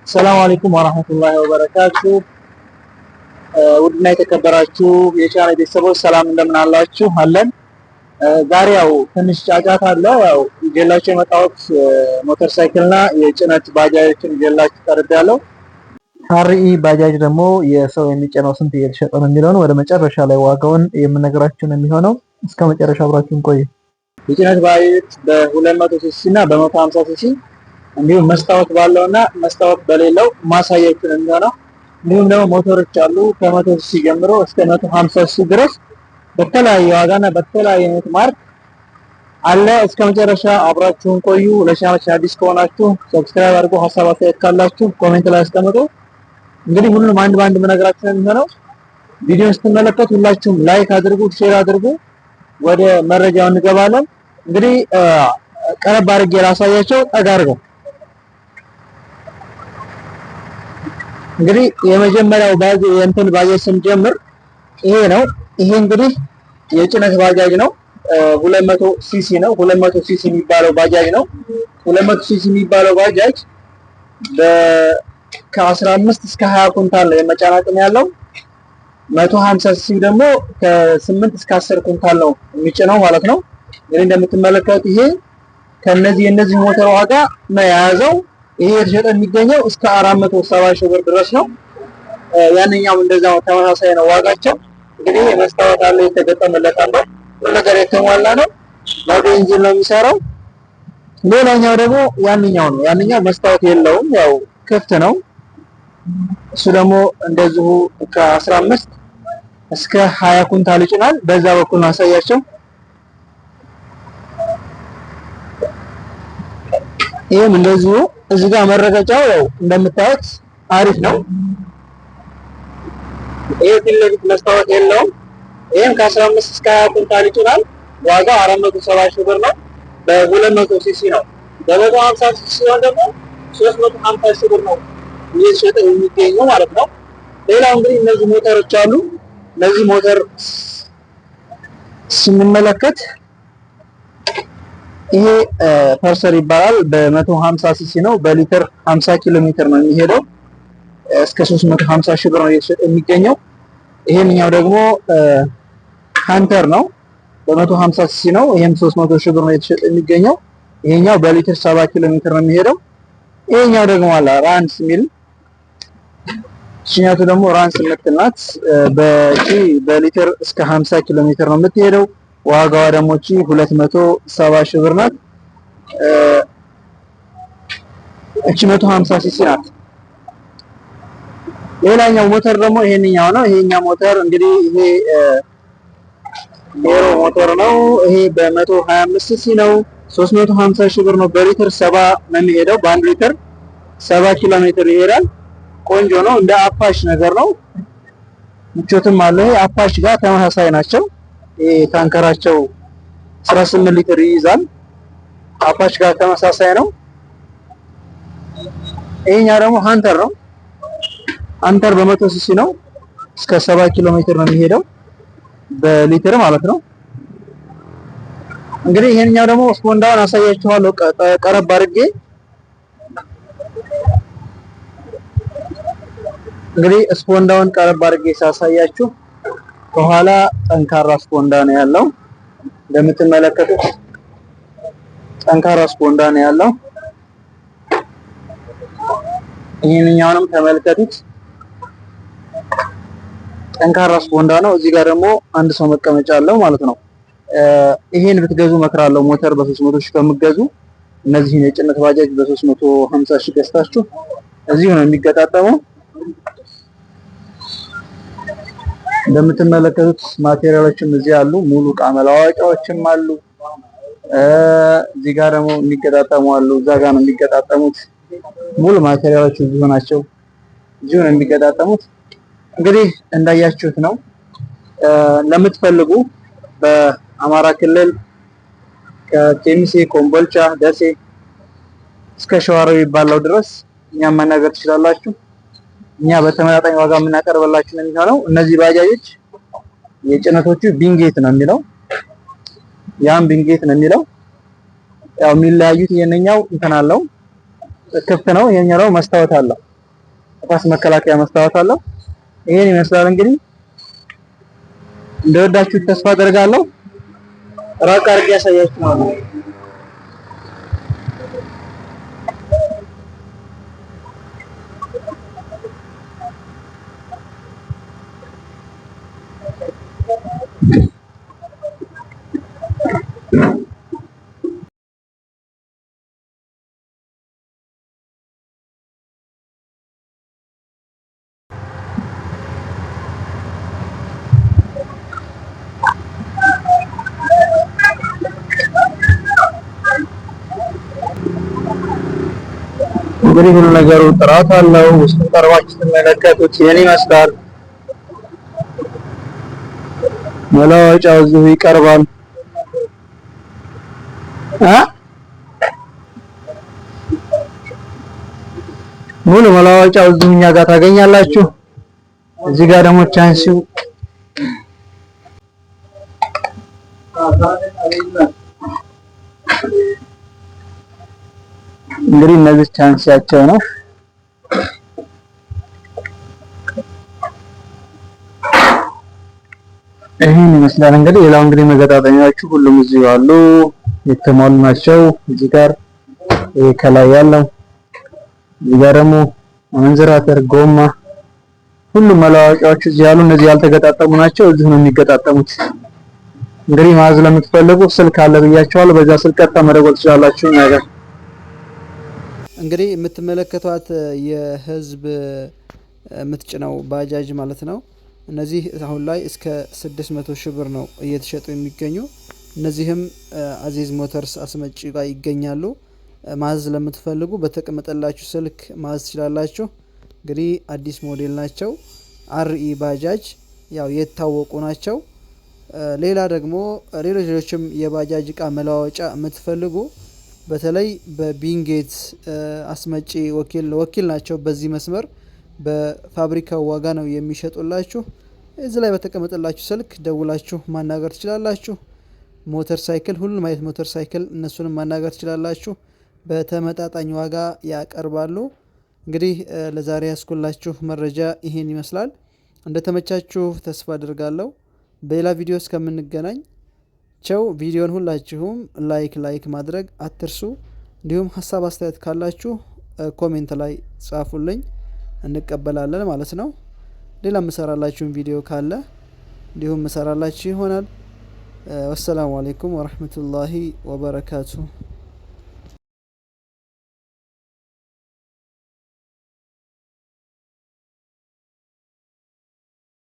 ሰላም አለይኩም ወራህመቱላሂ ወበረካቱ። ውድና የተከበራችሁ የቻናል ቤተሰቦች ሰላም እንደምን አላችሁ? አለን። ዛሬ ያው ትንሽ ጫጫታ አለ። ያው ይዤላችሁ የመጣሁት ሞተር ሳይክልና የጭነት ባጃጆችን ይዤላችሁ ቀርቤያለሁ። ሀርኢ ባጃጅ ደግሞ የሰው የሚጭነው ስንት እየተሸጠ ነው የሚለውን ወደ መጨረሻ ላይ ዋጋውን የምነግራችሁ ነው የሚሆነው። እስከ መጨረሻ አብራችሁን ቆዩ። የጭነት ባጃጅ በ200 ሲሲ እና በ150 ሲሲ እንዲሁም መስታወት ባለውና መስታወት በሌለው ማሳያችሁ ነው የሚሆነው። እንዲሁም ደግሞ ሞተሮች አሉ ከ100 ሲሲ ጀምሮ እስከ 150 ሲሲ ድረስ በተለያየ ዋጋና በተለያየ አይነት ማርክ አለ። እስከ መጨረሻ አብራችሁን ቆዩ። ለቻናላችን አዲስ ከሆናችሁ ሰብስክራይብ አድርጉ። ሀሳብ አስተያየት ካላችሁ ኮሜንት ላይ አስቀምጡ። እንግዲህ ሁሉንም አንድ ባንድ መነግራችሁ ነው የሚሆነው። ቪዲዮን ስትመለከቱ ሁላችሁም ላይክ አድርጉ፣ ሼር አድርጉ። ወደ መረጃው እንገባለን። እንግዲህ ቀረብ አድርጌ ላሳያቸው። ጠጋ አድርገው። እንግዲህ የመጀመሪያው ባጃጅ ስንጀምር ይሄ ነው። ይሄ እንግዲህ የጭነት ባጃጅ ነው። 200 ሲሲ ነው። 200 ሲሲ የሚባለው ባጃጅ ነው። 200 ሲሲ የሚባለው ባጃጅ ከ15 እስከ 20 ኩንታል ነው የመጫን አቅም ያለው። 150 ሲሲ ደግሞ ከ8 እስከ 10 ኩንታል ነው የሚጭነው ማለት ነው። እንግዲህ እንደምትመለከቱት ይሄ የነዚህ ሞተር ዋጋ ነው የያዘው። ይሄ የተሸጠ የሚገኘው እስከ 470 ሺህ ብር ድረስ ነው። ያንኛው እንደዛው ተመሳሳይ ነው ዋጋቸው። እንግዲህ መስታወት አለ፣ የተገጠመለት አለ፣ ሁሉ ነገር የተሟላ ነው። በቤንዚን ነው የሚሰራው። ሌላኛው ደግሞ ያንኛው ነው። ያንኛው መስታወት የለውም፣ ያው ክፍት ነው። እሱ ደግሞ እንደዚሁ ከ15 እስከ 20 ኩንታል ይጭናል። በዛ በኩል ነው አሳያቸው። ይሄም እንደዚሁ እዚህ ጋር መረገጫው ያው እንደምታዩት አሪፍ ነው። ይሄ ፊት ለፊት መስታወት የለውም። ይሄም ከ15 እስከ 20 ኩንታል ይጭናል። ዋጋው 470 ሺህ ብር ነው። በ200 ሲሲ ነው። በ150 ሲሲ ሲሆን ደግሞ 350 ሺህ ብር ነው እየተሸጠ የሚገኘው ማለት ነው። ሌላው እንግዲህ እነዚህ ሞተሮች አሉ። እነዚህ ሞተር ስንመለከት ይሄ ፐርሰር ይባላል። በ150 ሲሲ ነው። በሊትር 50 ኪሎ ሜትር ነው የሚሄደው። እስከ 350 ሺህ ብር ነው እየተሸጠ የሚገኘው። ይሄንኛው ደግሞ ሃንተር ነው። በ150 ሲሲ ነው። ይሄም 300 ሺህ ብር ነው እየተሸጠ የሚገኘው። ይሄኛው በሊትር 70 ኪሎ ሜትር ነው የሚሄደው። ይሄኛው ደግሞ አለ ራንስ ሚል። እሺኛቱ ደግሞ ራንስ ምትናት በሊትር እስከ 50 ኪሎ ሜትር ነው የምትሄደው። ዋጋዋ ደግሞ 270 ሺህ ብር ናት። እቺ 150 ሲሲ ናት። ሌላኛው ሞተር ደግሞ ይሄንኛው ነው። ይሄኛው ሞተር እንግዲህ ይሄ ኔሮ ሞተር ነው። ይሄ በ125 ሲሲ ነው። 350 ሺህ ብር ነው። በሊትር 70 ነው የሚሄደው። በአንድ ሊትር 70 ኪሎ ሜትር ይሄዳል። ቆንጆ ነው። እንደ አፓሽ ነገር ነው። ምቾትም አለው። ይሄ አፓሽ ጋር ተመሳሳይ ናቸው። ይሄ ታንከራቸው 18 ሊትር ይይዛል። አፓች ጋር ተመሳሳይ ነው። ይሄኛው ደግሞ ሃንተር ነው። ሃንተር በ100 ሲሲ ነው። እስከ 70 ኪሎ ሜትር ነው የሚሄደው በሊትር ማለት ነው። እንግዲህ ይሄንኛው ደግሞ ስፖንዳውን አሳያችኋለሁ ቀረብ አድርጌ። እንግዲህ ስፖንዳውን ቀረብ አድርጌ ሳሳያችሁ ከኋላ ጠንካራ ስፖንዳ ነው ያለው። እንደምትመለከቱት ጠንካራ ስፖንዳ ነው ያለው። ይሄንኛውንም ተመልከቱት፣ ጠንካራ ስፖንዳ ነው። እዚህ ጋር ደግሞ አንድ ሰው መቀመጫ አለው ማለት ነው። ይሄን ብትገዙ መክራለሁ። ሞተር በ300 ሺህ ከምትገዙ እነዚህን የጭነት ባጃጅ በ350 ሺህ ገዝታችሁ እዚሁ ነው የሚገጣጠመው። እንደምትመለከቱት ማቴሪያሎችም እዚህ አሉ። ሙሉ ዕቃ መለዋወጫዎችም አሉ። እዚህ ጋር ደግሞ የሚገጣጠሙ አሉ። እዛ ጋር ነው የሚገጣጠሙት። ሙሉ ማቴሪያሎች እዚሁ ናቸው። እዚሁ ነው የሚገጣጠሙት። እንግዲህ እንዳያችሁት ነው። ለምትፈልጉ በአማራ ክልል ከኬሚሴ፣ ኮምቦልቻ፣ ደሴ እስከ ሸዋሮቢት ባለው ድረስ እኛም መናገር ትችላላችሁ። እኛ በተመጣጣኝ ዋጋ የምናቀርብላችሁ ነው የሚሆነው። እነዚህ ባጃጆች የጭነቶቹ ቢንጌት ነው የሚለው፣ ያም ቢንጌት ነው የሚለው። ያው የሚለያዩት የነኛው እንትን አለው ክፍት ነው፣ የኛው መስታወት አለው። ነፋስ መከላከያ መስታወት አለው። ይሄን ይመስላል እንግዲህ እንደወዳችሁት ተስፋ አደርጋለሁ። ራቅ አድርጌ ያሳያችኋለሁ። እንግዲህ ሁሉ ነገሩ ጥራት አለው። ውስጡ ቀርባችሁ ስትመለከቱት ይሄን ይመስላል። መለዋወጫው እዚሁ ይቀርባል። ሙሉ መለዋወጫው እዚሁ እኛ ጋር ታገኛላችሁ። እዚህ ጋር ደግሞ ቻንሲው እንግዲህ እነዚህ ቻንሲያቸው ነው። ይሄን ይመስላል እንግዲህ። ሌላው እንግዲህ መገጣጠሚያዎቹ ሁሉም እዚሁ አሉ፣ የተሟሉ ናቸው። እዚህ ጋር ይሄ ከላይ ያለው፣ እዚህ ጋር ደግሞ መንዝራተር፣ ጎማ፣ ሁሉም መለዋወጫዎች እዚህ ያሉ። እነዚህ ያልተገጣጠሙ ናቸው፣ እዚሁ ነው የሚገጣጠሙት። እንግዲህ ማዘዝ ለምትፈልጉ ስልክ አለ ብያቸዋለሁ። በዛ ስልክ ቀጥታ መደወል ትችላላችሁ ነገር እንግዲህ የምትመለከቷት የህዝብ የምትጭነው ባጃጅ ማለት ነው። እነዚህ አሁን ላይ እስከ 600 ሺህ ብር ነው እየተሸጡ የሚገኙ። እነዚህም አዚዝ ሞተርስ አስመጪ ጋር ይገኛሉ። ማዘዝ ለምትፈልጉ በተቀመጠላችሁ ስልክ ማዘዝ ትችላላችሁ። እንግዲህ አዲስ ሞዴል ናቸው። አርኢ ባጃጅ ያው የታወቁ ናቸው። ሌላ ደግሞ ሌሎችም የባጃጅ እቃ መለዋወጫ የምትፈልጉ በተለይ በቢንጌት አስመጪ ወኪል ናቸው። በዚህ መስመር በፋብሪካው ዋጋ ነው የሚሸጡላችሁ። እዚህ ላይ በተቀመጠላችሁ ስልክ ደውላችሁ ማናገር ትችላላችሁ። ሞተር ሳይክል፣ ሁሉም አይነት ሞተር ሳይክል እነሱንም ማናገር ትችላላችሁ። በተመጣጣኝ ዋጋ ያቀርባሉ። እንግዲህ ለዛሬ ያስኩላችሁ መረጃ ይሄን ይመስላል። እንደተመቻችሁ ተስፋ አድርጋለሁ። በሌላ ቪዲዮ እስከምንገናኝ ቸው። ቪዲዮን ሁላችሁም ላይክ ማድረግ አትርሱ። እንዲሁም ሀሳብ አስተያየት ካላችሁ ኮሜንት ላይ ጻፉልኝ፣ እንቀበላለን ማለት ነው። ሌላ ምሰራላችሁን ቪዲዮ ካለ እንዲሁም ምሰራላችሁ ይሆናል። ወሰላሙ አለይኩም ወረህመቱላሂ ወበረካቱ።